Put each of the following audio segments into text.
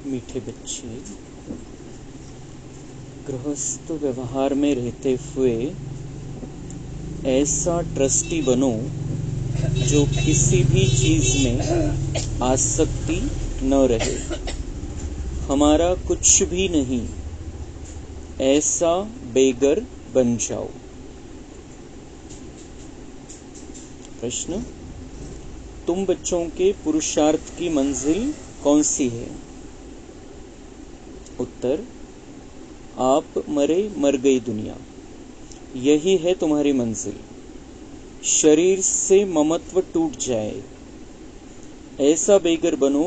मीठे बच्चे, गृहस्थ व्यवहार में रहते हुए ऐसा ट्रस्टी बनो जो किसी भी चीज में आसक्ति न रहे। हमारा कुछ भी नहीं, ऐसा बेगर बन जाओ। प्रश्न: तुम बच्चों के पुरुषार्थ की मंजिल कौन सी है? उत्तर: आप मरे मर गई दुनिया, यही है तुम्हारी मंजिल। शरीर से ममत्व टूट जाए, ऐसा बेगर बनो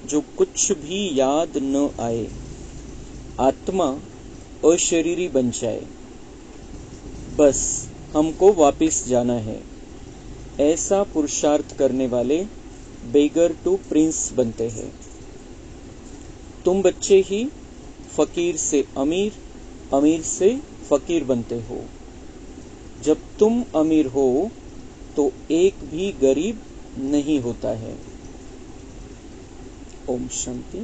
जो कुछ भी याद न आए। आत्मा अशरीरी बन जाए, बस हमको वापिस जाना है। ऐसा पुरुषार्थ करने वाले बेगर टू प्रिंस बनते हैं। तुम बच्चे ही फकीर से अमीर, अमीर से फकीर बनते हो। जब तुम अमीर हो तो एक भी गरीब नहीं होता है। ओम शांति।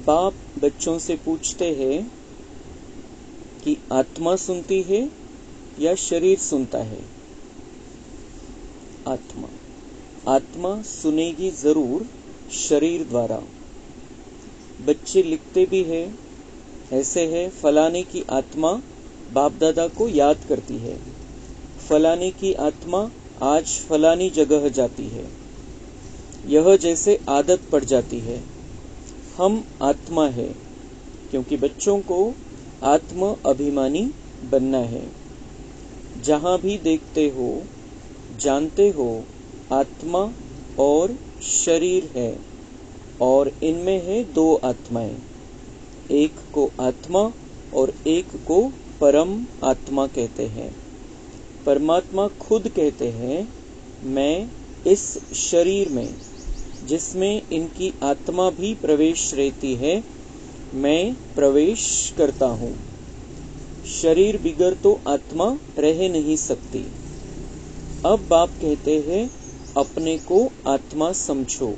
बाप बच्चों से पूछते हैं कि आत्मा सुनती है या शरीर सुनता है? आत्मा सुनेगी जरूर, शरीर द्वारा। बच्चे लिखते भी हैं, ऐसे है, फलाने की आत्मा बाप दादा को याद करती है, फलाने की आत्मा आज फलानी जगह जाती है। यह जैसे आदत पड़ जाती है। हम आत्मा है, क्योंकि बच्चों को आत्म अभिमानी बनना है। जहां भी देखते हो, जानते हो, आत्मा और शरीर है, और इनमें है दो आत्माएं। एक को आत्मा और एक को परम आत्मा कहते हैं। परमात्मा खुद कहते हैं, मैं इस शरीर में, जिसमें इनकी आत्मा भी प्रवेश रहती है, मैं प्रवेश करता हूँ। शरीर बिगर तो आत्मा रह नहीं सकती। अब बाप कहते हैं, अपने को आत्मा समझो।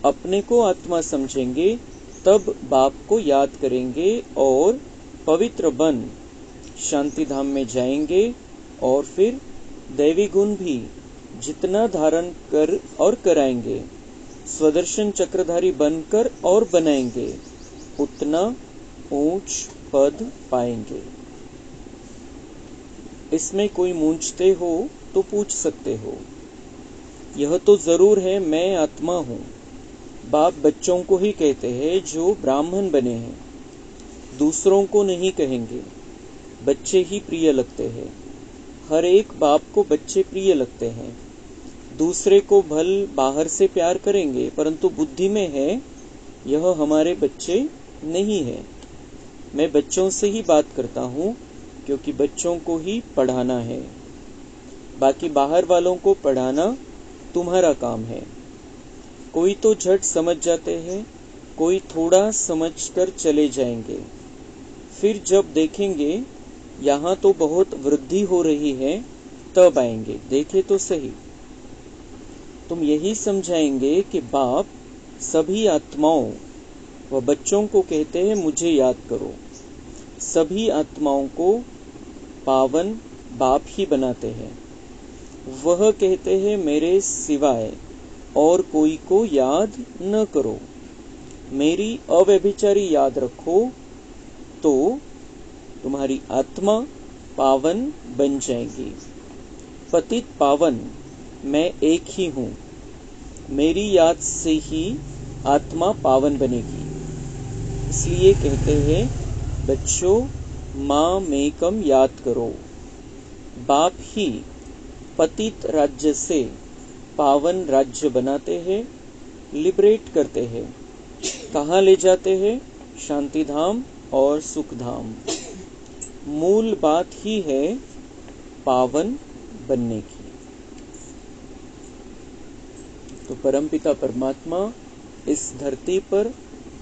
अपने को आत्मा समझेंगे तब बाप को याद करेंगे और पवित्र बन शांति धाम में जाएंगे, और फिर दैवी गुण भी जितना धारण कर और कराएंगे, स्वदर्शन चक्रधारी बनकर और बनाएंगे, उतना ऊंच पद पाएंगे। इसमें कोई मूंझते हो तो पूछ सकते हो। यह तो जरूर है, मैं आत्मा हूँ। बाप बच्चों को ही कहते हैं जो ब्राह्मण बने हैं, दूसरों को नहीं कहेंगे। बच्चे ही प्रिय लगते हैं। हर एक बाप को बच्चे प्रिय लगते हैं। दूसरे को भल बाहर से प्यार करेंगे, परंतु बुद्धि में है यह हमारे बच्चे नहीं है। मैं बच्चों से ही बात करता हूँ, क्योंकि बच्चों को ही पढ़ाना है। बाकी बाहर वालों को पढ़ाना तुम्हारा काम है। कोई तो झट समझ जाते हैं, कोई थोड़ा समझकर चले जाएंगे। फिर जब देखेंगे यहाँ तो बहुत वृद्धि हो रही है, तब आएंगे, देखे तो सही। तुम यही समझाएंगे कि बाप सभी आत्माओं व बच्चों को कहते हैं, मुझे याद करो। सभी आत्माओं को पावन बाप ही बनाते हैं। वह कहते हैं, मेरे सिवाय और कोई को याद न करो, मेरी अव्यभिचारी याद रखो, तो तुम्हारी आत्मा पावन बन जाएगी। पतित पावन मैं एक ही हूँ। मेरी याद से ही आत्मा पावन बनेगी। इसलिए कहते हैं, बच्चों माँ मेकम याद करो। बाप ही पतित राज्य से पावन राज्य बनाते हैं, लिबरेट करते हैं। कहाँ ले जाते हैं? शांति धाम और सुख धाम। मूल बात ही है पावन बनने की। तो परमपिता परमात्मा इस धरती पर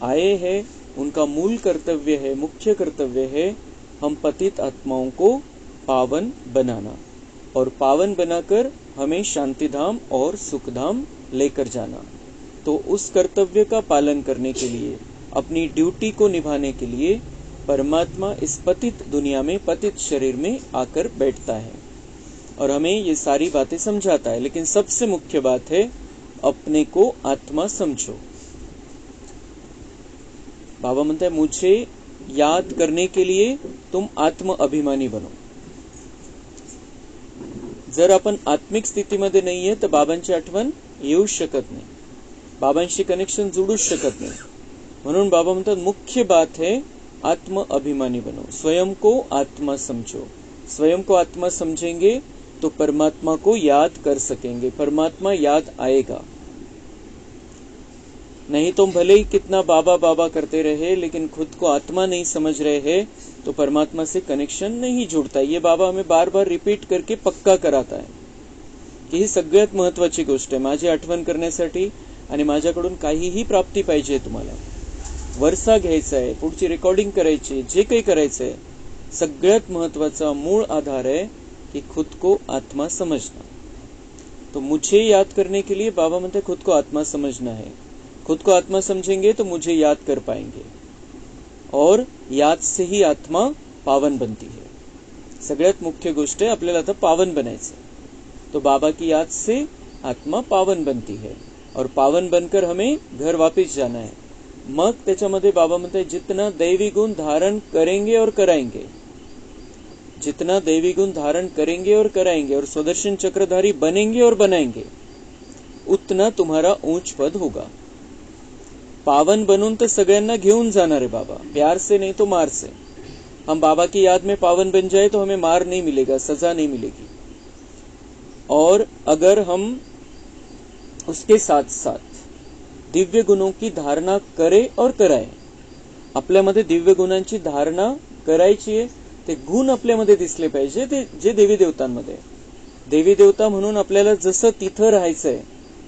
आए हैं, उनका मूल कर्तव्य है, मुख्य कर्तव्य है, हम पतित आत्माओं को पावन बनाना, और पावन बनाकर हमें शांति धाम और सुख धाम लेकर जाना। तो उस कर्तव्य का पालन करने के लिए, अपनी ड्यूटी को निभाने के लिए परमात्मा इस पतित दुनिया में, पतित शरीर में आकर बैठता है और हमें ये सारी बातें समझाता है। लेकिन सबसे मुख्य बात है, अपने को आत्मा समझो। बाबा म्हणता है, मुझे याद करने के लिए तुम आत्म अभिमानी बनो। जर आपण आत्मिक स्थितीमध्ये नाहीये तर बाबांची आठवण येऊच शकत नाही, बाबांशी कनेक्शन जुडूच शकत नाही। म्हणून बाबा म्हणतात, मुख्य बात है आत्म अभिमानी बनो, स्वयं को आत्मा समझो। स्वयं को आत्मा समझेंगे तो परमात्मा को याद कर सकेंगे, परमात्मा याद आएगा। नहीं तो भले ही कितना बाबा बाबा करते रहे, लेकिन खुद को आत्मा नहीं समझ रहे हैं तो परमात्मा से कनेक्शन नहीं जुड़ता। ये बाबा हमें बार बार रिपीट करके पक्का कराता है की ही सगळ्यात महत्वाची गोष्ट आहे। माझी आठवण करण्यासाठी आणि माझ्याकडून काहीही प्राप्ती पाहिजे, तुम्हाला वर्षा घ्यायचा आहे, पुढची रेकॉर्डिंग करायची, जे काही करायचंय, सगळ्यात महत्वाचा मूळ आधार है कि खुद को आत्मा समझना। तो मुझे याद करने के लिए बाबा म्हणते खुद को आत्मा समझना है। खुद को आत्मा समझेंगे तो मुझे याद कर पाएंगे और याद से ही आत्मा पावन बनती है। सगळ्यात मुख्य गोष्ट है, आपल्याला आता पावन बनायचं। तो बाबा की याद से आत्मा पावन बनती है और पावन बनकर हमें घर वापस जाना है। मग त्याच्यामध्ये बाबा म्हणते, जितना दैवी गुण धारण करेंगे और कराएंगे, जितना दैवी गुण धारण करेंगे और कराएंगे और स्वदर्शन चक्रधारी बनेंगे और बनाएंगे, उतना तुम्हारा ऊंच पद होगा। पावन बनून तो सगळ्यांना घेऊन जाणार है बाबा, प्यार से नहीं तो मार से। हम बाबा की याद में पावन बन जाए तो हमें मार नहीं मिलेगा, सजा नहीं मिलेगी। और अगर हम उसके साथ साथ दिव्य गुणों की धारणा करे और कराए, आपल्यामध्ये दिव्य गुणांची धारणा करायची आहे, ते गुण आपल्यामध्ये दिसले पाहिजे, ते जे देवी देवतांमध्ये। देवी देवता म्हणून आपल्याला जसं तिथं राहायचंय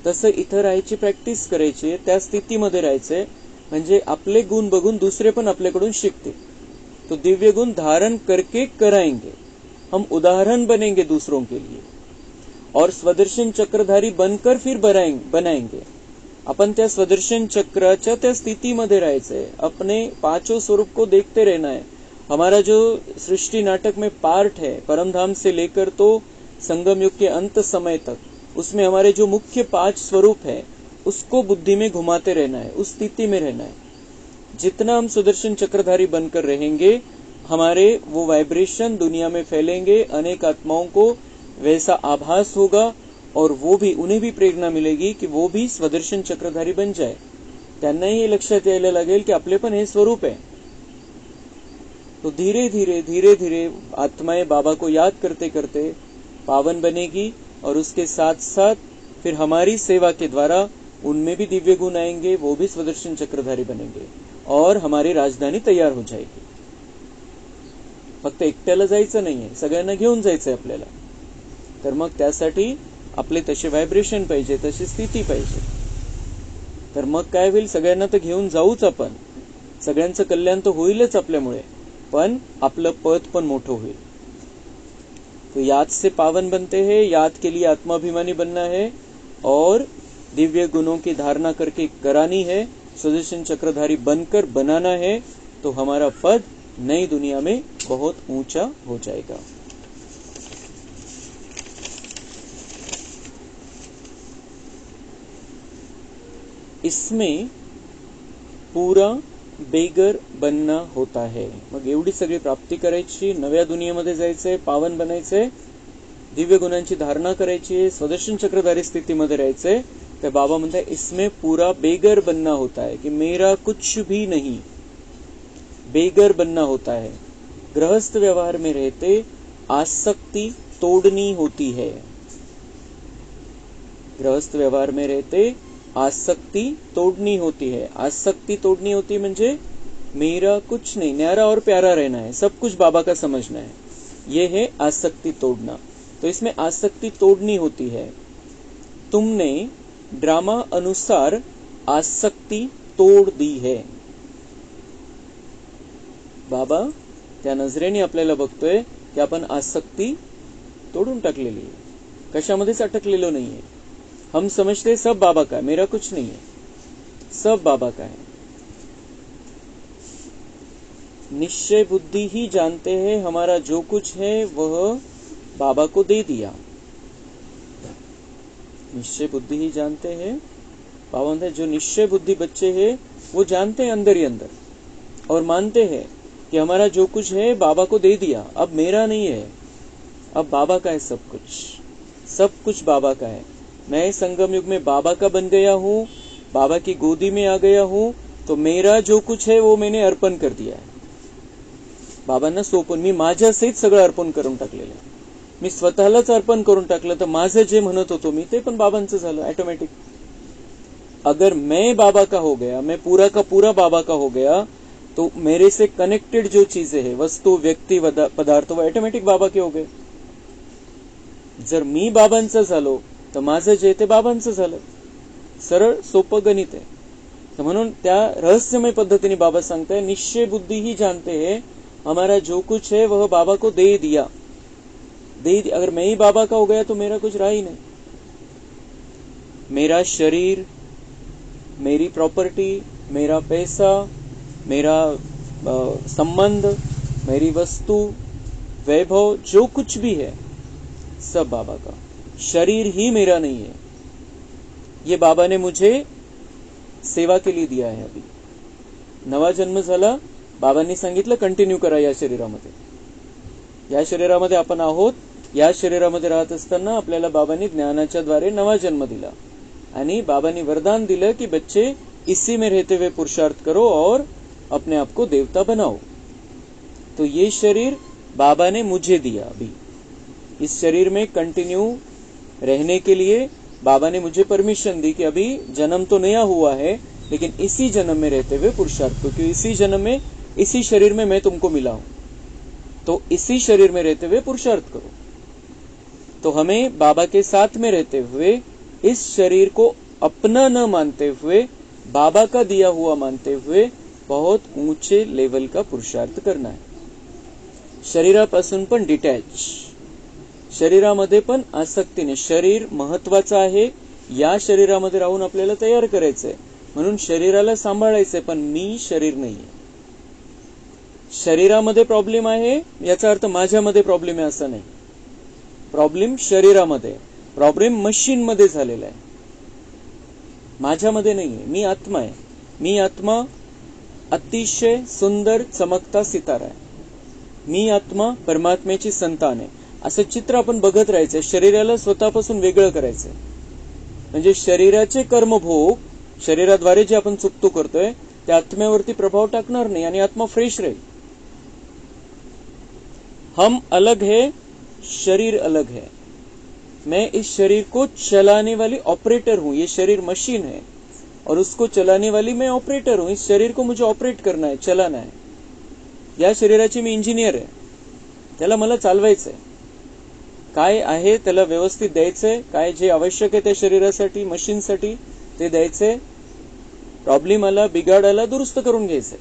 तसं इथं राहायची प्रॅक्टिस करायची, त्या स्थितीमध्ये राहायचंय, म्हणजे आपले गुण बघून दुसरे पण आपल्याकडून शिकतील। तो दिव्य गुण धारण करके कराएंगे, हम उदाहरण बनेंगे दूसरों के लिए और स्वदर्शन चक्रधारी बनकर फिर बनाएंगे। अपन त्या स्वदर्शन चक्राच्या त्या स्थितीमध्ये राहायचंय, अपने पांचों स्वरूप को देखते रहना है। हमारा जो सृष्टि नाटक में पार्ट है, परमधाम से लेकर तो संगम युग के अंत समय तक, उसमें हमारे जो मुख्य 5 स्वरूप है उसको बुद्धि में घुमाते रहना है, उस स्थिति में रहना है। जितना हम सुदर्शन चक्रधारी बनकर रहेंगे, हमारे वो वाइब्रेशन दुनिया में फैलेंगे, अनेक आत्माओं को वैसा आभास होगा और वो भी, उन्हें भी प्रेरणा मिलेगी कि वो भी स्वदर्शन चक्रधारी बन जाए। त्यांनाही हे लक्षात यायला लागेल की आपले पण हे स्वरूप है। तो धीरे धीरे आत्माएं बाबा को याद करते करते पावन बनेगी और उसके साथ साथ फिर हमारी सेवा के द्वारा उनमें भी दिव्य गुण आएंगे, वो भी स्वदर्शन चक्रधारी बनेंगे और हमारी राजधानी तैयार हो जाएगी। फक्त एकट्याला जायचं नाहीये, सगळ्यांना घेऊन जायचंय आपल्याला। तर मग त्यासाठी आपले तसे व्हायब्रेशन पाहिजे, तशी स्थिती पाहिजे। तर मग काय होईल, सगळ्यांना तर घेऊन जाऊच आपण, सगळ्यांचं कल्याण तर होईलच आपल्यामुळे, पण आपलं पद पण मोठं होईल। तो याद से पावन बनते हैं, याद के लिए आत्माभिमानी बनना है और दिव्य गुणों की धारणा करके करानी है, सुदर्शन चक्रधारी बनकर बनाना है, तो हमारा पद नई दुनिया में बहुत ऊंचा हो जाएगा। इसमें पूरा बेगर बनना होता है। मग एवढी सगळी प्राप्ती करायची, नव्या दुनियेमध्ये जायचंय, पावन बनायचंय, दिव्य गुणांची धारणा करायची, स्वदर्शन चक्रधारी स्थितीमध्ये राहायचंय। तर बाबा म्हणतात, इसमें पूरा बेगर बनना होता है कि मेरा कुछ भी नहीं, बेगर बनना होता है। गृहस्थ व्यवहार में रहते आसक्ति तोड़नी होती है। गृहस्थ व्यवहार में रहते आसक्ति तोड़नी होती है। आसक्ति तोड़नी होती है म्हणजे मेरा कुछ नहीं, न्यारा और प्यारा रहना है, सब कुछ बाबा का समझना है, ये है आसक्ति तोड़ना। तो इसमें आसक्ति तोड़नी होती है। तुमने ड्रामा अनुसार आसक्ति तोड़ दी है। बाबा त्या नजरेने आपल्याला बघतोय की आपण आसक्ति तोडून टाकलेली आहे, कशामध्येच अटकलेलो नाहीये। हम समझते सब बाबा का, मेरा कुछ नहीं है, सब बाबा का है। निश्चय बुद्धि ही जानते हैं हमारा जो कुछ है वह बाबा को दे दिया। निश्चय बुद्धि ही जानते हैं, बाबा बोलते हैं जो निश्चय बुद्धि बच्चे हैं वो जानते हैं अंदर ही अंदर और मानते हैं कि हमारा जो कुछ है बाबा को दे दिया, अब मेरा नहीं है, अब बाबा का है सब कुछ बाबा का है। मैं संगम युग में बाबा का बन गया हूँ, बाबा की गोदी में आ गया हूँ, तो मेरा जो कुछ है वो मैंने अर्पण कर दिया है। बाबांना सोपून मी माझ्यासहित सगळं अर्पण करून टाकलेलं आहे. मी स्वतःलाच अर्पण करून टाकलं तर माझं जे म्हणत होतो मी ते पण बाबांचं झालं ऑटोमॅटिक. अगर मैं बाबा का हो गया, मैं पूरा का पूरा बाबा का हो गया, तो मेरे से कनेक्टेड जो चीजें है, वस्तु व्यक्ती पदार्थ, वो ऑटोमॅटिक बाबा के हो गए. जर मी बाबांचं झालो तर माझं जे ते बाबांचं झालं. सरळ सोपं गणित आहे. तर म्हणून त्या रहस्यमय पद्धतीने बाबा सांगताय निश्चय बुद्धि ही जानते हैं हमारा जो कुछ है वह बाबा को दे दिया. अगर मैं ही बाबा का हो गया तो मेरा कुछ रहा ही नहीं. मेरा शरीर, मेरी प्रॉपर्टी, मेरा पैसा, मेरा संबंध, मेरी वस्तु, वैभव, जो कुछ भी है सब बाबा का. शरीर ही मेरा नहीं है. ये बाबा ने मुझे सेवा के लिए दिया है. अभी नवा जन्म झाला, बाबांनी सांगितलं कंटिन्यू करा या शरीरामध्ये. या शरीरामध्ये आपण आहोत. या शरीरामध्ये राहत असताना आपल्याला बाबांनी ज्ञानाच्या द्वारे नवा जन्म दिला आणि बाबांनी वरदान दिलं की बच्चे इसी में रहते हुए पुरुषार्थ करो और अपने आप को देवता बनाओ. तो ये शरीर बाबा ने मुझे दिया. अभी इस शरीर में कंटिन्यू रहने के लिए बाबा ने मुझे परमिशन दी कि अभी जन्म तो नया हुआ है लेकिन इसी जन्म में रहते हुए पुरुषार्थ, क्योंकि इसी जन्म में इसी शरीर में मैं तुमको मिला हूं, तो इसी शरीर में रहते हुए पुरुषार्थ करो. तो हमें बाबा के साथ में रहते हुए इस शरीर को अपना न मानते हुए बाबा का दिया हुआ मानते हुए बहुत ऊंचे लेवल का पुरुषार्थ करना है. शरीरापासून पण डिटॅच, शरीरामध्ये पण आसक्तीने. शरीर महत्वाचं आहे, या शरीरामध्ये राहून आपल्याला तयार करायचंय, म्हणून शरीराला सांभाळायचंय, पण मी शरीर नाहीये. शरीरामध्ये प्रॉब्लेम आहे याचा अर्थ माझ्यामध्ये प्रॉब्लेम आहे असं नाही. प्रॉब्लेम शरीरामध्ये, प्रॉब्लेम मशीन मध्ये झालेला आहे, माझ्यामध्ये नाहीये. मी आत्मा आहे. मी आत्मा अतिशय सुंदर चमकता सितारा आहे. मी आत्मा परमात्म्याची संतान आहे. असं चित्र आपण बघत राहायचं. शरीराला स्वतःपासून वेगळं करायचंय. म्हणजे शरीराचे कर्मभोग, शरीराद्वारे जे आपण चुकतो करतोय त्या आत्म्यावरती प्रभाव टाकणार नाही आणि आत्मा फ्रेश राहील. हम अलग है, शरीर अलग है. मैं इस शरीर को चलाने वाली ऑपरेटर हूं. ये शरीर मशीन है और उसको चलाने वाली मैं ऑपरेटर हूं. इस शरीर को मुझे ऑपरेट करना है, चलाना है. या शरीराची मी इंजिनियर आहे, त्याला मला चालवायचंय. काय आहे त्याला व्यवस्थित द्यायचंय, काय जे आवश्यक आहे त्या शरीरासाठी, मशीनसाठी ते द्यायचंय. प्रॉब्लेम आला, बिघाड आला, दुरुस्त करून घ्यायचंय.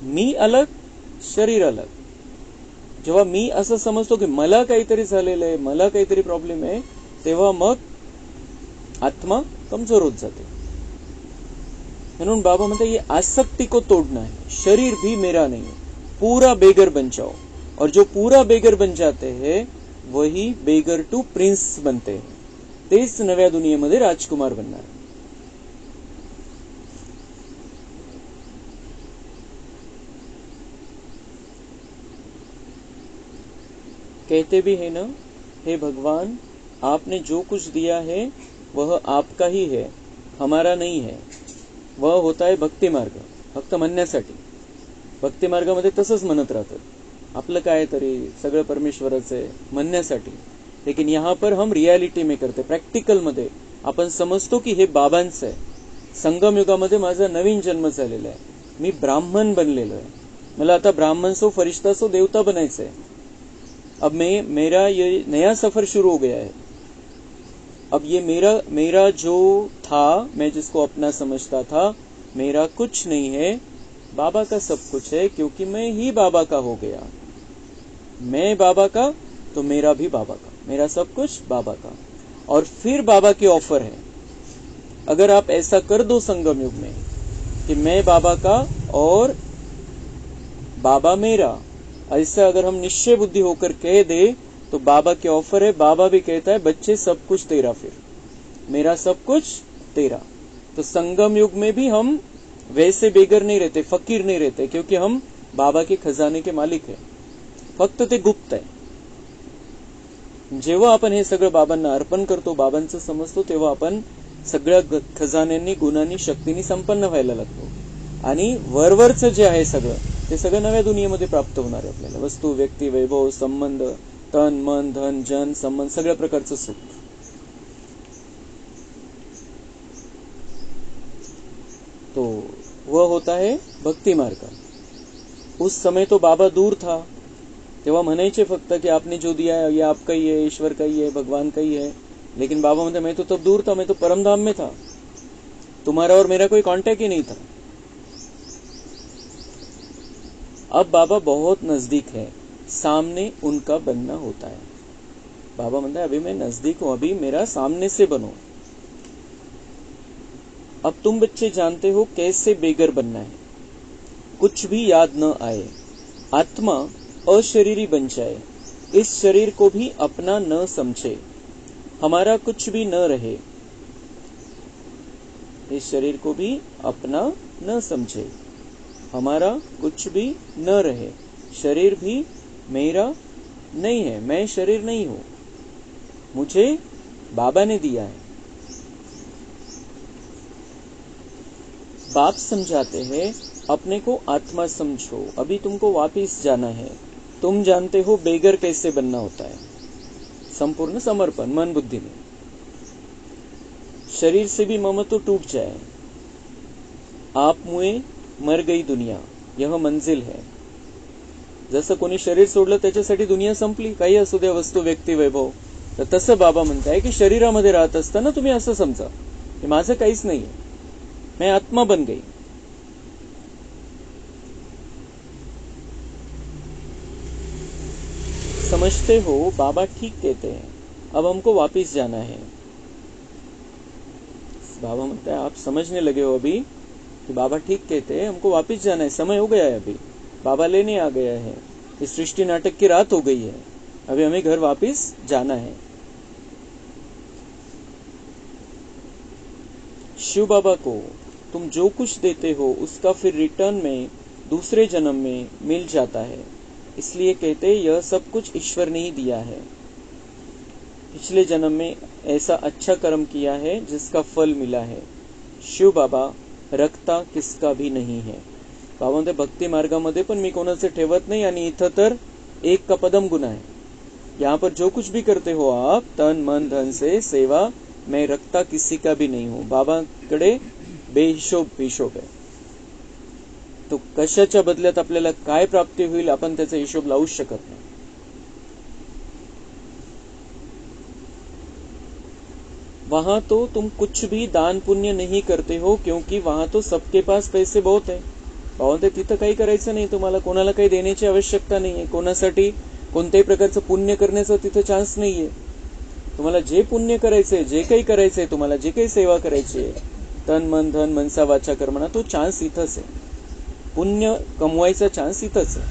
मी अलग, शरीर अलग. जेव्हा मी असं समजतो की मला काहीतरी झालेलं आहे, मला काहीतरी प्रॉब्लेम आहे, तेव्हा मग आत्मा कमजोर होत जाते. म्हणून बाबा म्हणते ये आसक्ति को तोड़ना है. शरीर भी मेरा नहीं है, पूरा बेगर बन जाओ. और जो पूरा बेगर बन जाते हैं वही बेगर टू प्रिंस बनते हैं. तेच नव्या दुनियेमध्ये राजकुमार बनणार. कहते भी है ना, हे भगवान आपने जो कुछ दिया है वह आपका ही है, हमारा नहीं है. वह होता है भक्ती मार्ग. फक्त म्हणण्यासाठी. भक्ती मार्गामध्ये तसंच म्हणत राहतात, आपलं काय तरी सगळं परमेश्वराचं आहे म्हणण्यासाठी. लेकिन यहाँ पर हम रियालिटी में करते, प्रॅक्टिकल मध्ये आपण समजतो की हे बाबांचं आहे. संगम युगामध्ये माझा नवीन जन्म झालेला आहे. मी ब्राह्मण बनलेलो आहे. मला आता ब्राह्मण सो, फरिश्ता सो, देवता बनायचं आहे. अब मेरा ये नया सफर शुरू हो गया है. अब ये मेरा जो था, मैं जिसको अपना समझता था, मेरा कुछ नहीं है, बाबा का सब कुछ है. क्योंकि मैं ही बाबा का हो गया. मैं बाबा का तो मेरा भी बाबा का, मेरा सब कुछ बाबा का. और फिर बाबा की ऑफर है अगर आप ऐसा कर दो संगम युग में कि मैं बाबा का और बाबा मेरा, ऐसा अगर हम निश्चय बुद्धि होकर कह दे तो बाबा के ऑफर है, बाबा भी कहता है बच्चे सब कुछ तेरा, फिर मेरा सब कुछ तेरा। तो संगम युग में भी हम वैसे बेगर नहीं रहते, फकीर नहीं रहते, क्योंकि हम बाबा के खजाने के मालिक है। फक्त ते गुप्त आहे. जेव्हा आपण हे सगळं बाबांना अर्पण करतो, बाबांचं समजतो, तेव्हा आपण सगळ्या खजान्यांनी, गुणांनी, शक्तींनी संपन्न व्हायला लागतो आणि वरवरचं जे आहे सगळं ते सगळं नव्या दुनियेमध्ये प्राप्त होणार आहे आपल्याला. वस्तू, व्यक्ती, वैभव, संबंध, तन, मन, धन, जन, संबंध, सगळ्या प्रकारचं सुख. तो वह होता है भक्ति मार्ग. उस समय तो बाबा दूर था, तेव्हा म्हणायचे फक्त कि आपने जो दिया है ये आपका ही है, ईश्वर का ही है, भगवान का ही है. लेकिन बाबा म्हणते मैं तो तब दूर था, मैं तो परमधाम में था, तुम्हारा और मेरा कोई कांटेक्ट ही नहीं था. अब बाबा बहुत नजदीक है, सामने उनका बनना होता है. बाबा म्हणता है अभी मैं नजदीक हूं, अभी मेरा सामने से बनो. अब तुम बच्चे जानते हो कैसे बेगर बनना है. कुछ भी याद न आए, आत्मा अशरीरी बन जाए, इस शरीर को भी अपना न समझे, हमारा कुछ भी न रहे, इस शरीर को भी अपना न समझे, हमारा कुछ भी न रहे, शरीर भी मेरा नहीं है, मैं शरीर नहीं हूं, मुझे बाबा ने दिया है. बाप समझाते हैं अपने को आत्मा समझो, अभी तुमको वापिस जाना है. तुम जानते हो बेगर कैसे बनना होता है. संपूर्ण समर्पण मन बुद्धि में. शरीर से भी ममत्व टूट जाए. आप मुए मर गई दुनिया, यह मंजिल है. जसं कोणी शरीर सोडलं त्याच्यासाठी दुनिया संपली, काही असू द्या, वस्तू, व्यक्ती, वैभव. तर तसं बाबा म्हणताय की शरीरामध्ये राहत असताना तुम्ही असं समजा की माझं काहीच नाहीये, मैं आत्मा बन गई. समझते हो बाबा ठीक कहते हैं, अब हमको वापिस जाना है. बाबा म्हणता है आप समझने लगे हो अभी कि बाबा ठीक कहते हैं, हमको वापिस जाना है, समय हो गया है, अभी बाबा लेने आ गया है, इस सृष्टि नाटक की रात हो गई है, अभी हमें घर वापिस जाना है. शिव बाबा को तुम जो कुछ देते हो उसका फिर रिटर्न में दूसरे जन्म में मिल जाता है. इसलिए कहते यह सब कुछ ईश्वर ने ही दिया है. पिछले जन्म में ऐसा अच्छा कर्म किया है जिसका फल मिला है. शिव बाबा रखता किसका भी नहीं है. बाबा म्हणते भक्ती मार्गामध्ये पण मी कोणाचे ठेवत नाही, आणि इथं तर एक का पदम गुना है. यहाँ पर जो कुछ भी करते हो आप तन मन धन से सेवा, मैं रखता किसी का भी नहीं हूं. बाबा कडे बेहिशोब हिशोब आहे. तो कशाच्या बदल्यात आपल्याला काय प्राप्ती होईल आपण त्याचा हिशोब लावूच शकत नाही. वहां तो तुम कुछ भी दान पुण्य नहीं करते हो, क्योंकि वहां तो सबके पास पैसे बहुत है. भावते तिथं काही करायचं नाही तुम्हाला, कोणाला काही देण्याची आवश्यकता नाहीये, कोणासाठी कोणत्याही प्रकारचं पुण्य करण्याचा तिथं चान्स नाहीये. तुम्हाला जे पुण्य करायचंय, जे काही करायचंय, तुम्हाला जे काही सेवा करायची आहे, तन मन धन मनसा वाचा कर्मणा, तो चान्स इथंच आहे. पुण्य कमवायचा चान्स इथंच आहे.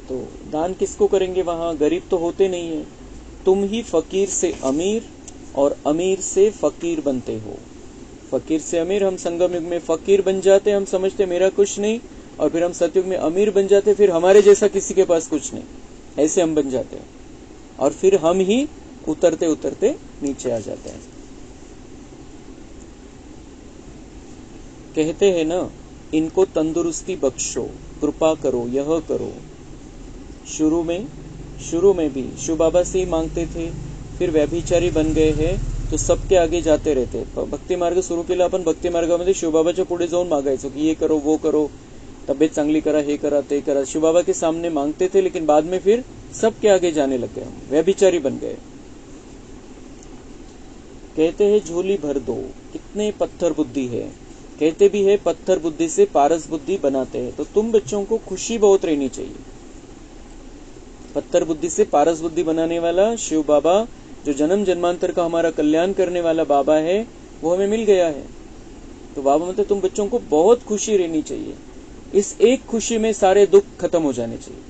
तो दान किसको करेंगे वहां, गरीब तो होते नहीं है. तुम ही फकीर से अमीर और अमीर से फकीर बनते हो. फकीर से अमीर, हम संगम युग में फकीर बन जाते, हम समझते मेरा कुछ नहीं, और फिर हम सतयुग में अमीर बन जाते, फिर हमारे जैसा किसी के पास कुछ नहीं, ऐसे हम बन जाते हैं, और फिर हम ही उतरते उतरते नीचे आ जाते हैं. कहते हैं ना, इनको तंदुरुस्ती बख्शो, कृपा करो, यह करो. शुरू में भी शिव बाबा से ही मांगते थे, फिर व्यभिचारी बन गए हैं तो सबके आगे जाते रहते. भक्ती मार्ग सुरू केला आपण, भक्ती मार्गामध्ये शिवबाबाच्या पुढे जाऊन मागायचो की ये करो वो करो, तबीयत चांगली करा, हे करा ते करा. शिव बाबा के सामने मांगते थे, लेकिन बाद में फिर सबके आगे जाने लग गए, हम व्यभिचारी बन गए. कहते हैं झोली भर दो, कितने पत्थर बुद्धि है. कहते भी है पत्थर बुद्धि से पारस बुद्धि बनाते हैं. तो तुम बच्चों को खुशी बहुत रहनी चाहिए. पत्थर बुद्धि से पारस बुद्धि बनाने वाला शिव बाबा, जो जन्म जन्मांतर का हमारा कल्याण करने वाला बाबा है, वो हमें मिल गया है। तो बाबा मतलब तुम बच्चों को बहुत खुशी रहनी चाहिए, इस एक खुशी में सारे दुख खत्म हो जाने चाहिए।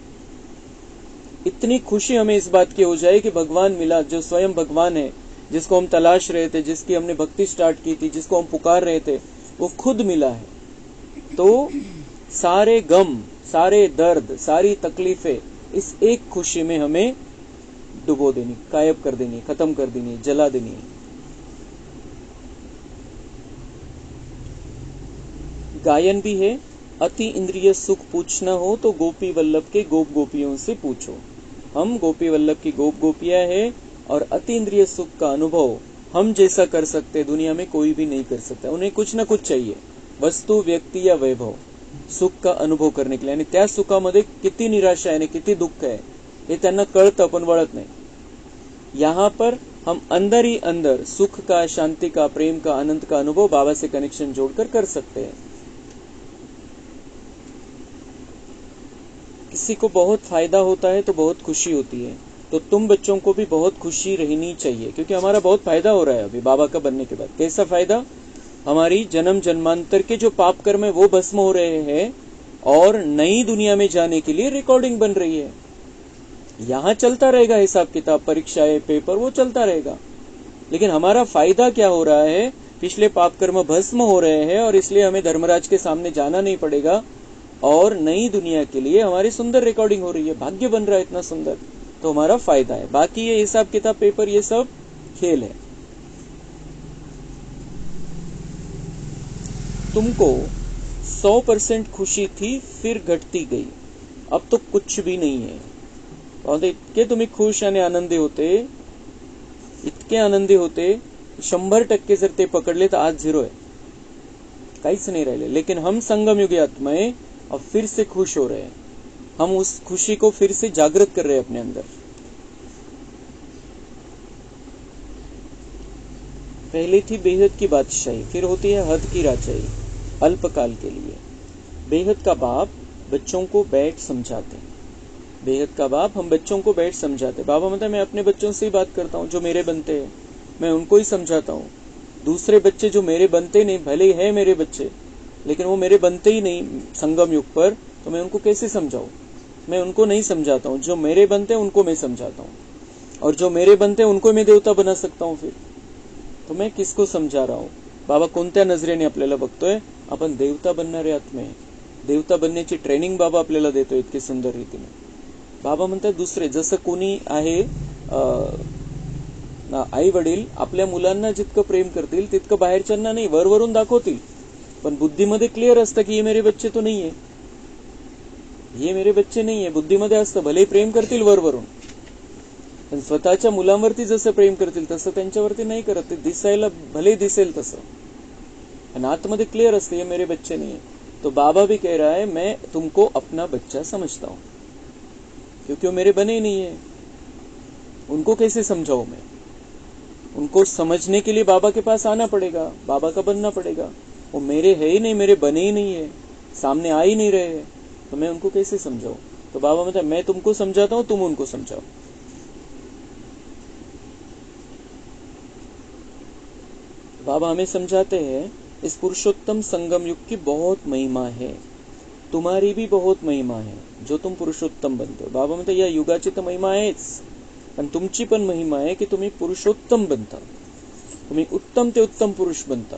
इतनी खुशी हमें इस बात की हो जाए कि भगवान मिला, जो स्वयं भगवान है, जिसको हम तलाश रहे थे, जिसकी हमने भक्ति स्टार्ट की थी, जिसको हम पुकार रहे थे, वो खुद मिला है। तो सारे गम, सारे दर्द, सारी तकलीफें इस एक खुशी में हमें डुबो देनी, गायब कर देनी, खत्म कर देनी, जला देनी। गायन भी है, अति इंद्रिय सुख पूछना हो तो गोपी वल्लभ के गोप गोपियों से पूछो। हम गोपी वल्लभ की गोप गोपियां है, और अति इंद्रिय सुख का अनुभव हम जैसा कर सकते दुनिया में कोई भी नहीं कर सकता। उन्हें कुछ ना कुछ चाहिए, वस्तु, व्यक्ती या वैभव, सुख का अनुभव करने के लिए। आणि त्या सुखामध्ये किती निराशा आहे, किती दुःख आहे हे त्यांना कळतं, पण वळत नाही। यहाँ पर हम अंदर ही अंदर सुख का, शांति का, प्रेम का, आनंद का अनुभव बाबा से कनेक्शन जोड़कर कर सकते हैं। किसी को बहुत फायदा होता है तो बहुत खुशी होती है, तो तुम बच्चों को भी बहुत खुशी रहनी चाहिए, क्योंकि हमारा बहुत फायदा हो रहा है अभी बाबा का बनने के बाद। कैसा फायदा? हमारी जन्म जन्मांतर के जो पाप कर्म है वो भस्म हो रहे हैं, और नई दुनिया में जाने के लिए रिकॉर्डिंग बन रही है। यहाँ चलता रहेगा हिसाब किताब, परीक्षाएं, पेपर, वो चलता रहेगा, लेकिन हमारा फायदा क्या हो रहा है? पिछले पाप कर्म भस्म हो रहे हैं, और इसलिए हमें धर्मराज के सामने जाना नहीं पड़ेगा, और नई दुनिया के लिए हमारी सुंदर रिकॉर्डिंग हो रही है, भाग्य बन रहा है इतना सुंदर, तो हमारा फायदा है। बाकी ये हिसाब किताब, पेपर, ये सब खेल है। तुमको 100% खुशी थी, फिर घटती गई, अब तो कुछ भी नहीं है। और इतके तुम्ही खुश आणि आनंदी होते, इतके आनंदी होते, 100% जर ते पकडले तर आज 0 है, काहीच नहीं राहिले। लेकिन हम संगम युगी आत्माएं अब फिर से खुश हो रहे हैं, हम उस खुशी को फिर से जागृत कर रहे हैं अपने अंदर। पहले थी बेहद की बादशाही, फिर होती है हद की राजाई, अल्पकाल के लिए। बेहद का बाप बच्चों को बैठ समझाते, बेहद का बाप हम बच्चों को बैठ समझाते। बाबा मतलब मैं अपने बच्चों से ही बात करता हूँ, जो मेरे बनते हैं मैं उनको ही समझाता हूँ। दूसरे बच्चे जो मेरे बनते नहीं, भले ही है मेरे बच्चे, लेकिन वो मेरे बनते ही नहीं संगम युग पर, तो मैं उनको कैसे समझाऊं? मैं उनको नहीं समझाता हूँ। जो मेरे बनते हैं उनको मैं समझाता हूँ, और जो मेरे बनते हैं उनको मैं देवता बना सकता हूँ। फिर तो मैं किसको समझा रहा हूँ? बाबा कोणत्या नजरेने आपल्याला बघतोय? आपण देवता बनणारे आत्मे, देवता बनण्याची ट्रेनिंग बाबा आपल्याला देतोय इतकी सुंदर रीतीने। बाबा म्हणतात दुसरे, जसं कोणी आहे आई वडील आपल्या मुलांना जितकं प्रेम करतील तितकं बाहेरच्यांना नाही, वरवरून दाखवतील, पण बुद्धीमध्ये क्लिअर असतं की ये मेरे बच्चे तो नहीं है, ये मेरे बच्चे नहीं है, बुद्धीमध्ये असतं। भले प्रेम करतील वरवरून, पण स्वतःच्या मुलांवरती जसं प्रेम करतील तसं त्यांच्यावरती नाही करत। ते दिसायला भले दिसेल तसं, पण आतमध्ये क्लिअर असतं ये मेरे बच्चे नहीं है। तो बाबा भी कह रहा है मैं तुमको अपना बच्चा समझता हूं, क्योंकि वो मेरे बने ही नहीं है। उनको कैसे समझाऊं मैं? उनको समझने के लिए बाबा के पास आना पड़ेगा, बाबा का बनना पड़ेगा। वो मेरे है ही नहीं, मेरे बने ही नहीं है, सामने आ ही नहीं रहे हैं, तो मैं उनको कैसे समझाऊं? तो बाबा मतलब मैं तुमको समझाता हूं, तुम उनको समझाओ। बाबा हमें समझाते हैं इस पुरुषोत्तम संगम युग की बहुत महिमा है, तुम्हारी भी बहुत महिमा है जो तुम पुरुषोत्तम बनते हो। बाबा म्हणतात या युगाची तर महिमा आहेच, पण तुमची पण महिमा आहे की तुम्ही पुरुषोत्तम बनता, तुम्ही उत्तम ते उत्तम पुरुष बनता।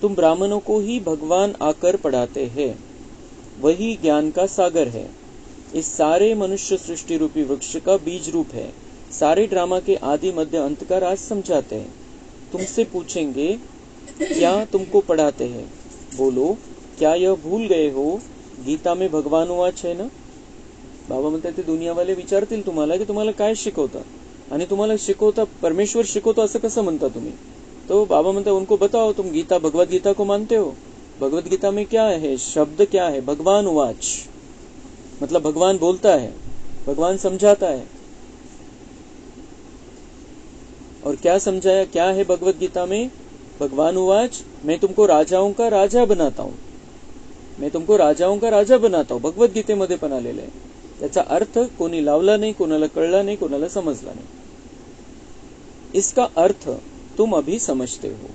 तुम ब्राह्मणों को ही भगवान आकर पढ़ाते हैं, वही ज्ञान का सागर है, इस सारे मनुष्य सृष्टि रूपी वृक्ष का बीज रूप है। सारे ड्रामा के आदि मध्य अंत का राज समझाते हैं। तुमसे पूछेंगे क्या तुमको पढ़ाते हैं, बोलो क्या यह भूल गए हो गीता में भगवान वाच है ना। बाबा म्हणतात ते दुनियावाले विचारतील तुम्हाला की तुम्हाला काय शिकवता, आणि तुम्हाला शिकवता परमेश्वर शिकवतो असं कसं म्हणता तुम्ही? तो बाबा म्हणतात उनको बताओ तुम गीता भगवत गीता को मानते हो? भगवत गीता में क्या है, शब्द क्या है? भगवान वाच, मतलब भगवान बोलता है, भगवान समझाता है। और क्या समझाया, क्या है भगवत गीता में? भगवान उवाच, मैं तुमको राजाओं का राजा बनाता हूं। मैं तुमको राजाओं का राजा बनाता हूं, भगवद्गीतेमध्ये पण आलेलं आहे. त्याचा अर्थ कोणी लावला नाही, कोणाला कळला नहीं, कोणाला समजला नहीं. इसका अर्थ तुम अभी समझते हो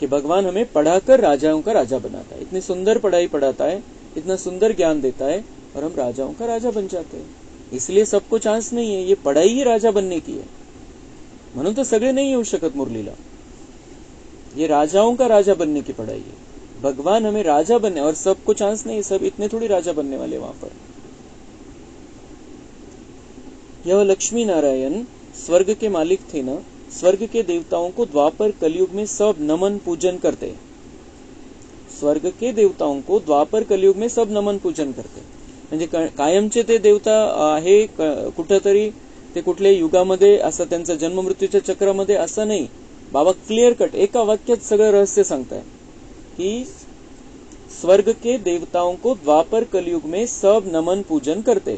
कि भगवान हमें पढ़ाकर राजाओं का राजा बनाता है. इतनी सुंदर पढ़ाई पढ़ाता है, इतना सुंदर ज्ञान देता है और हम राजाओं का राजा बन जाते हैं. इसलिए सबको चांस नहीं है. ये पढ़ाई ही राजा बनने की है. म्हणून तो सगळे नहीं येऊ शकत मुरलीला. ये राजाओं का राजा बनने की पढ़ाई है. भगवान हमें राजा बनने, और सबको चांस नहीं है, सब इतने थोड़ी राजा बनने वाले वहां पर. यह लक्ष्मी नारायण स्वर्ग के मालिक थे ना, स्वर्ग के देवताओं को द्वापर कलयुग में सब नमन पूजन करते. स्वर्ग के देवताओं को द्वापर कलयुग में सब नमन पूजन करते. म्हणजे कायमचे ते देवता आहे कुठेतरी, ते कुठल्याही युगामध्ये असं त्यांचा जन्म मृत्यूच्या चक्रामध्ये असं नाही. बाबा क्लिअर कट एका वाक्यात सगळं रहस्य सांगताय कि स्वर्ग के देवताओं को द्वापर कलयुग में सब नमन पूजन करते.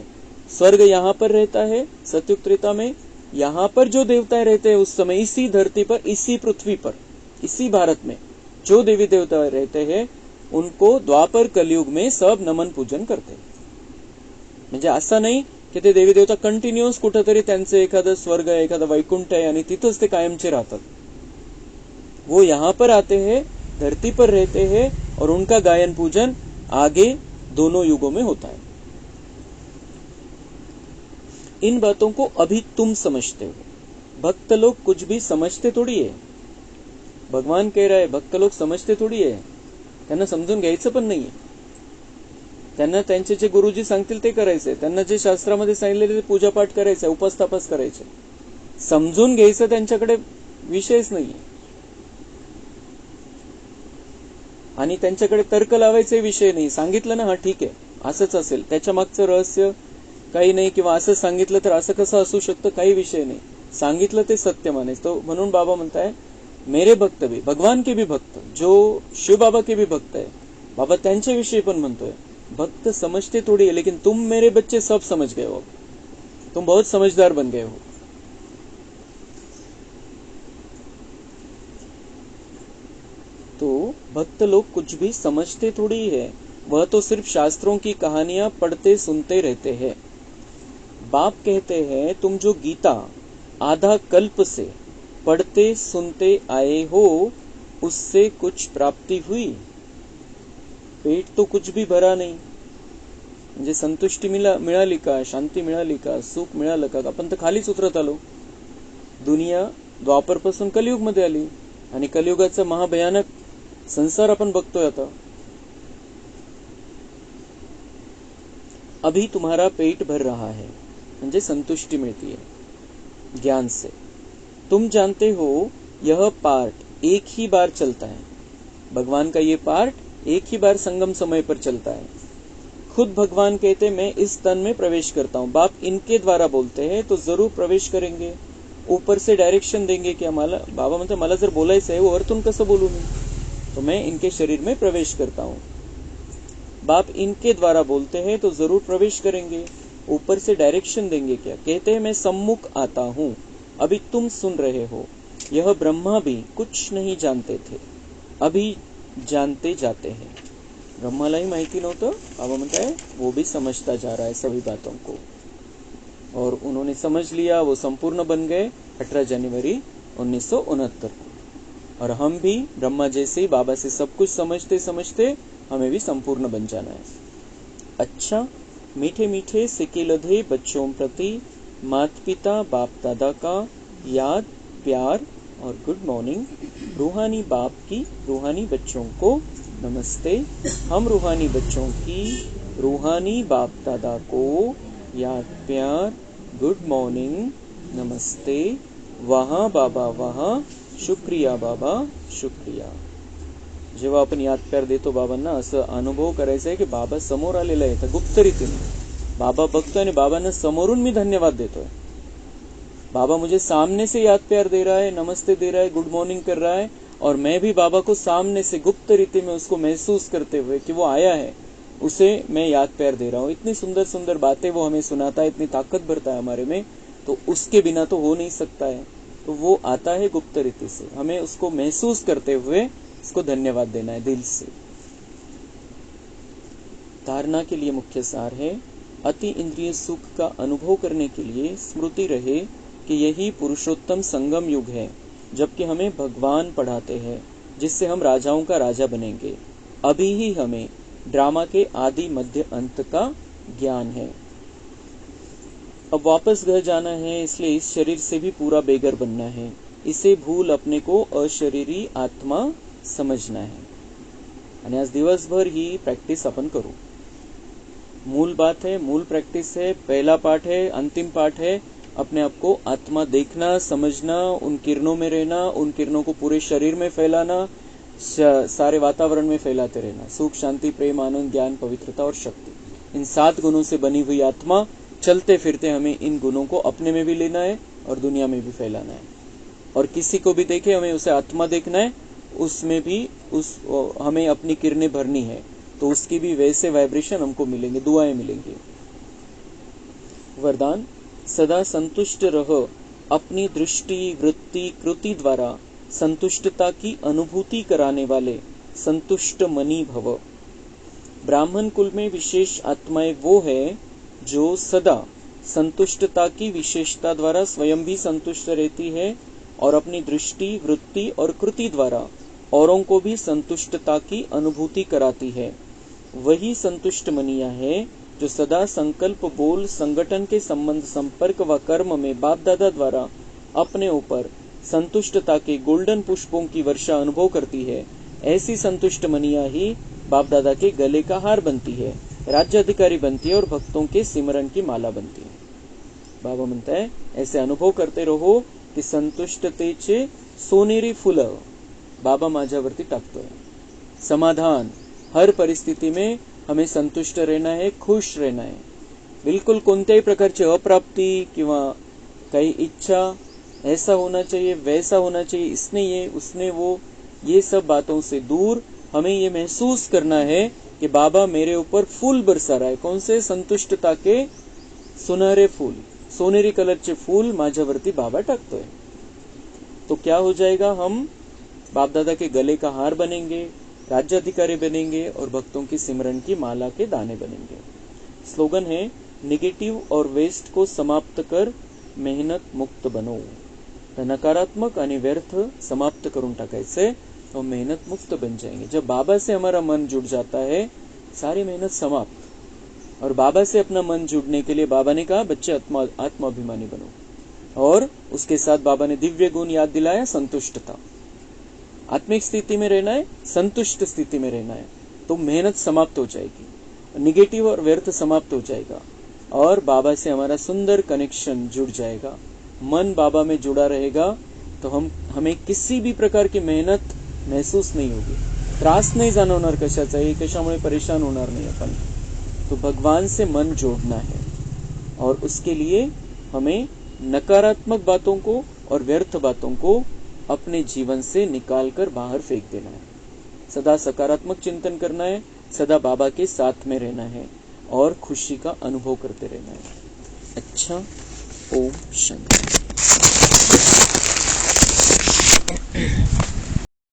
स्वर्ग यहाँ पर रहता है सतयुग त्रेता में. यहाँ पर जो देवताएं रहते हैं उस समय, इसी धरती पर, इसी पृथ्वी पर, इसी भारत में जो देवी देवता रहते हैं उनको द्वापर कलयुग में सब नमन पूजन करते. म्हणजे असं नाही की ते देवी देवता कंटिन्युअस कुठेतरी त्यांचे एखादं स्वर्ग आहे, एखादा वैकुंठ आहे आणि तिथंच ते कायमचे राहतात. वो यहाँ पर आते हैं, धरती पर रहते हैं और उनका गायन पूजन आगे दोनों युगों में होता है. इन बातों को अभी तुम समझते हो. भक्त लोग कुछ भी समझते थोड़ी है. भगवान कह रहा है भक्त लोग समझते थोड़ी है. त्यांना समजून घ्यायचं पण नाहीये. त्यांना त्यांचे जे गुरुजी सांगतील ते करायचे. त्यांना जे शास्त्रामध्ये सांगितलेले ते पूजापाठ करायचे, उपास तापास करायचे. समजून घ्यायचं त्यांच्याकडे विषयच नाहीये. आणि त्यांच्याकडे तर्क लावायचे विषय नाही. सांगितलं ना, हा ठीक आहे, असंच असेल, त्याच्या मागचं रहस्य काही नाही, किंवा असं सांगितलं तर असं कसं असू शकतं, काही विषय नाही. सांगितलं ते सत्य मानायचं. म्हणून बाबा म्हणताय मेरे भक्त भी, भगवान के भी भक्त, जो शिव बाबा के भी भक्त है, बाबा त्यांच्या विषयी पण म्हणतोय भक्त समझते थोड़ी है, लेकिन तुम मेरे बच्चे सब समझ गए हो, तुम बहुत समझदार बन गए हो. तो भक्त लोग कुछ भी समझते थोड़ी है, वह तो सिर्फ शास्त्रों की कहानियां पढ़ते सुनते रहते हैं. बाप कहते हैं तुम जो गीता आधा कल्प से पढ़ते सुनते आए हो उससे कुछ प्राप्ति हुई. पेट तो कुछ भी भरा नहीं. म्हणजे संतुष्टी मिळाली का, शांती मिळाली का, सुख मिळालं का? आपण तर खालीच उतरत आलो. दुनिया द्वापर पासून कलियुग मध्ये आली आणि कलियुगाचा महाभयानक संसार आपण बघतोय आता. अभी तुम्हारा पेट भर रहा है, म्हणजे संतुष्टि मिलती है ज्ञान से. तुम जानते हो यह पार्ट एक ही बार चलता है. भगवान का ये पार्ट एक ही बार संगम समय पर चलता है. खुद भगवान कहते मैं इस तन में प्रवेश करता हूं. बाप इनके द्वारा बोलते हैं तो जरूर प्रवेश करेंगे. ऊपर से डायरेक्शन देंगे कि आम्हाला. बाबा म्हणते मला जर बोलायचं आहे वरतून कसं बोलू मी, तो मैं इनके शरीर में प्रवेश करता हूं. बाप इनके द्वारा बोलते हैं तो जरूर प्रवेश करेंगे. ऊपर से डायरेक्शन देंगे क्या? कहते हैं मैं सम्मुख आता हूं, अभी तुम सुन रहे हो. यह ब्रह्मा भी कुछ नहीं जानते थे, अभी जानते जाते हैं. ब्रह्मालाही माहिती नव्हतं. बाबा म्हणताय वो भी समझता जा रहा है सभी बातों को, और उन्होंने समझ लिया, वो संपूर्ण बन गए 18 जनवरी 1969 को. और हम भी ब्रह्मा जैसे ही बाबा से सब कुछ समझते समझते हमें भी संपूर्ण बन जाना है. अच्छा, मीठे मीठे सिके लधे बच्चों प्रति माता पिता बाप दादा का याद प्यार और गुड मॉर्निंग. रूहानी बाप की रूहानी बच्चों को नमस्ते. हम रूहानी बच्चों की रूहानी बाप दादा को याद प्यार गुड मॉर्निंग नमस्ते. वहाँ बाबा वहाँ, शुक्रिया बाबा शुक्रिया. जेव्हा आपण याद प्यार देतो बाबांना, असं अनुभव करायचा आहे की बाबा समोर आलेला आहे. गुप्त रीतीने बाबा बघतोय आणि बाबांना समोरून मी धन्यवाद देतोय. बाबा मुझे सामने से याद प्यार दे रहा है, नमस्ते दे रहा है, गुड मॉर्निंग कर रहा है, और मैं भी बाबा को सामने से गुप्त रीति में उसको महसूस करते हुए कि वो आया है, उसे मैं याद प्यार दे रहा हूँ. इतनी सुंदर सुंदर बातें वो हमें सुनाता है, इतनी ताकत भरता है हमारे में, तो उसके बिना तो हो नहीं सकता है. तो वो आता है गुप्त रीति से, हमें उसको महसूस करते हुए उसको धन्यवाद देना है दिल से. धारणा के लिए मुख्य सार है, अति इंद्रिय सुख का अनुभव करने के लिए स्मृति रहे कि यही पुरुषोत्तम संगम युग है, जबकि हमें भगवान पढ़ाते हैं जिससे हम राजाओं का राजा बनेंगे। अभी ही हमें ड्रामा के आदि मध्य अंत का ज्ञान है। अब वापस घर जाना है, इसलिए इस शरीर से भी पूरा बेघर बनना है। इसे भूल अपने को अशरीरी आत्मा समझना है। आणि आज दिवसभर ही प्रैक्टिस अपन करू। मूल बात है, मूल प्रैक्टिस है, पहला पाठ है, अंतिम पाठ है, अपने आप को आत्मा देखना, समझना, उन किरणों में रहना, उन किरणों को पूरे शरीर में फैलाना, सारे वातावरण में फैलाते रहना। सुख, शांति, प्रेम, आनंद, ज्ञान, पवित्रता और शक्ति, इन 7 गुणों से बनी हुई आत्मा, चलते फिरते हमें इन गुणों को अपने में भी लेना है और दुनिया में भी फैलाना है। और किसी को भी देखे हमें उसे आत्मा देखना है, उसमें भी हमें अपनी किरणें भरनी है, तो उसकी भी वैसे वाइब्रेशन हमको मिलेंगे, दुआएं मिलेंगी। वरदान, सदा संतुष्ट रहो, अपनी दृष्टि, वृत्ति, कृति द्वारा संतुष्टता की अनुभूति कराने वाले संतुष्ट मनी भव। ब्राह्मण कुल में विशेष आत्माएं वो है जो सदा संतुष्टता की विशेषता द्वारा स्वयं भी संतुष्ट रहती है और अपनी दृष्टि, वृत्ति और कृति द्वारा औरों को भी संतुष्टता की अनुभूति कराती है। वही संतुष्ट मनिया है जो सदा संकल्प, बोल, संगठन के संबंध, संपर्क व कर्म में बाप दादा द्वारा अपने ऊपर संतुष्टता के गोल्डन पुष्पों की वर्षा अनुभव करती है। ऐसी संतुष्ट मनिया ही बाप दादा के गले का हार बनती है, राज्याधिकारी बनती है और भक्तों के सिमरन की माला बनती है। बाबा म्हणता है, ऐसे अनुभव करते रहो की संतुष्टतेचे सोनेरी फुलं बाबा माझ्यावरती टाकतोय। समाधान, हर परिस्थिती में हमें संतुष्ट रहना है, खुश रहना है। बिल्कुल कोणत्याही प्रकारची अप्राप्ति किंवा काही इच्छा, ऐसा होना चाहिए, वैसा होना चाहिए, इसने ये, उसने वो, ये सब बातों से दूर हमें ये महसूस करना है कि बाबा मेरे ऊपर फूल बरसा रहा है। कौन से? संतुष्टता के सुनहरे फूल, सोनेरी कलरचे फूल माझ्यावरती बाबा टाकतोय। तो क्या हो जाएगा? हम बाप दादा के गले का हार बनेंगे, राज्याधिकारी बनेंगे और भक्तों की सिमरन की माला के दाने बनेंगे। स्लोगन है, निगेटिव और वेस्ट को समाप्त कर मेहनत मुक्त बनो। नकारात्मक आणि व्यर्थ समाप्त करून टाकायचे तो मेहनत मुक्त बन जाएंगे। जब बाबा से हमारा मन जुड़ जाता है, सारी मेहनत समाप्त। और बाबा से अपना मन जुड़ने के लिए बाबा ने कहा, बच्चे आत्माभिमानी बनो। और उसके साथ बाबा ने दिव्य गुण याद दिलाया, संतुष्टता। आत्मिक स्थिति में रहना है, संतुष्ट स्थिति में रहना है, तो मेहनत समाप्त हो जाएगी, निगेटिव और व्यर्थ समाप्त हो जाएगा और बाबा से हमारा सुंदर कनेक्शन जुड़ जाएगा। मन बाबा में जुड़ा रहेगा तो हमें किसी भी प्रकार की मेहनत महसूस नहीं होगी, त्रास नहीं जाणवणार कशाचाही, कशामुळे परेशान होणार नहीं अपन। तो भगवान से मन जोड़ना है और उसके लिए हमें नकारात्मक बातों को और व्यर्थ बातों को अपने जीवन से निकालकर बाहर फेंक देना है। सदा सकारात्मक चिंतन करना है, सदा बाबा के साथ में रहना है और खुशी का अनुभव करते रहना है। अच्छा, ओम शांति।